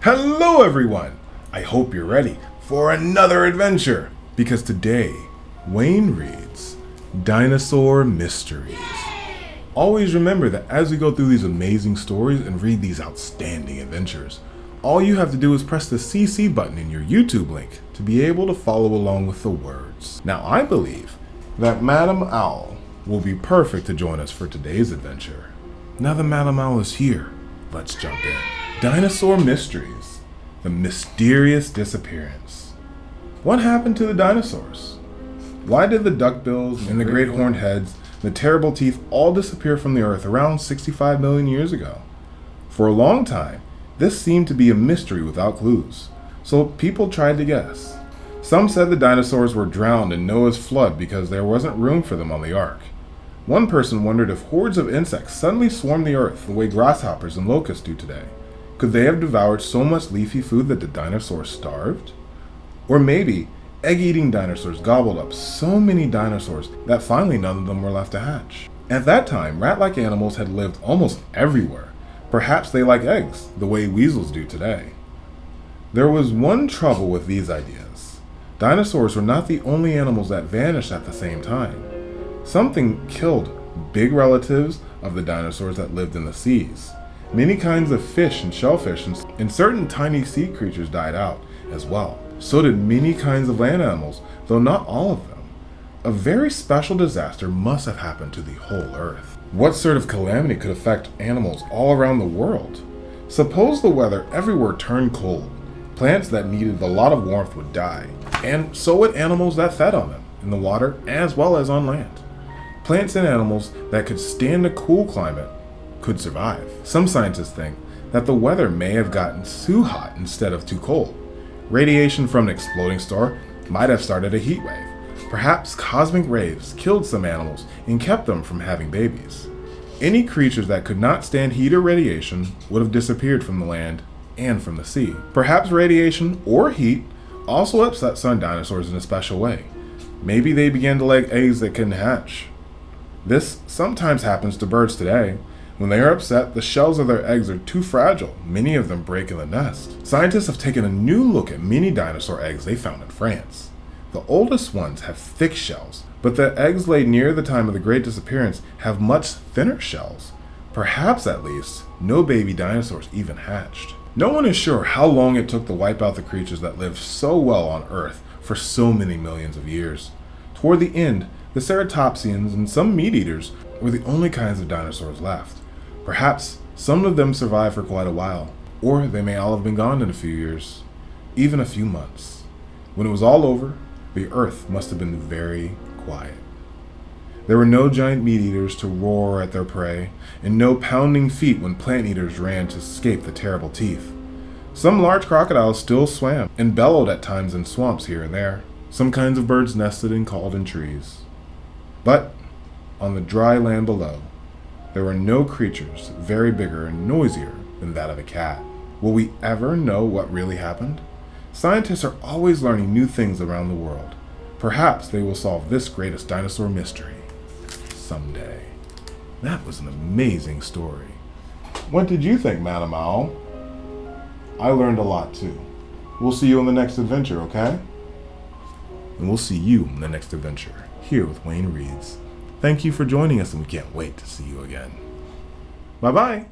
Hello everyone! I hope you're ready for another adventure, because today, Wayne reads Dinosaur Mysteries. Always remember that as we go through these amazing stories and read these outstanding adventures, all you have to do is press the CC button in your YouTube link to be able to follow along with the words. Now I believe that Madam Owl will be perfect to join us for today's adventure. Now that Madam Owl is here, let's jump in. Dinosaur Mysteries, the mysterious disappearance. What happened to the dinosaurs? Why did the duckbills and the great horned heads, the terrible teeth all disappear from the earth around 65 million years ago? For a long time, this seemed to be a mystery without clues, so people tried to guess. Some said the dinosaurs were drowned in Noah's flood because there wasn't room for them on the ark. One person wondered if hordes of insects suddenly swarmed the earth the way grasshoppers and locusts do today. Could they have devoured so much leafy food that the dinosaurs starved? Or maybe egg-eating dinosaurs gobbled up so many dinosaurs that finally none of them were left to hatch. At that time, rat-like animals had lived almost everywhere. Perhaps they like eggs, the way weasels do today. There was one trouble with these ideas. Dinosaurs were not the only animals that vanished at the same time. Something killed big relatives of the dinosaurs that lived in the seas. Many kinds of fish and shellfish and certain tiny sea creatures died out as well. So did many kinds of land animals, though not all of them. A very special disaster must have happened to the whole earth. What sort of calamity could affect animals all around the world? Suppose the weather everywhere turned cold. Plants that needed a lot of warmth would die, and so would animals that fed on them, in the water as well as on land. Plants and animals that could stand a cool climate could survive. Some scientists think that the weather may have gotten too hot instead of too cold. Radiation from an exploding star might have started a heat wave. Perhaps cosmic rays killed some animals and kept them from having babies. Any creatures that could not stand heat or radiation would have disappeared from the land and from the sea. Perhaps radiation or heat also upset some dinosaurs in a special way. Maybe they began to lay eggs that couldn't hatch. This sometimes happens to birds today. When they are upset, the shells of their eggs are too fragile. Many of them break in the nest. Scientists have taken a new look at many dinosaur eggs they found in France. The oldest ones have thick shells, but the eggs laid near the time of the Great Disappearance have much thinner shells. Perhaps, at least, no baby dinosaurs even hatched. No one is sure how long it took to wipe out the creatures that lived so well on Earth for so many millions of years. Toward the end, the ceratopsians and some meat-eaters were the only kinds of dinosaurs left. Perhaps some of them survived for quite a while, or they may all have been gone in a few years, even a few months. When it was all over, the earth must have been very quiet. There were no giant meat-eaters to roar at their prey, and no pounding feet when plant-eaters ran to escape the terrible teeth. Some large crocodiles still swam and bellowed at times in swamps here and there. Some kinds of birds nested and called in trees. But on the dry land below, there were no creatures very bigger and noisier than that of a cat. Will we ever know what really happened? Scientists are always learning new things around the world. Perhaps they will solve this greatest dinosaur mystery someday. That was an amazing story. What did you think, Madam Owl? I learned a lot too. We'll see you on the next adventure, okay? And we'll see you in the next adventure here with Wayne Reads. Thank you for joining us, and we can't wait to see you again. Bye-bye.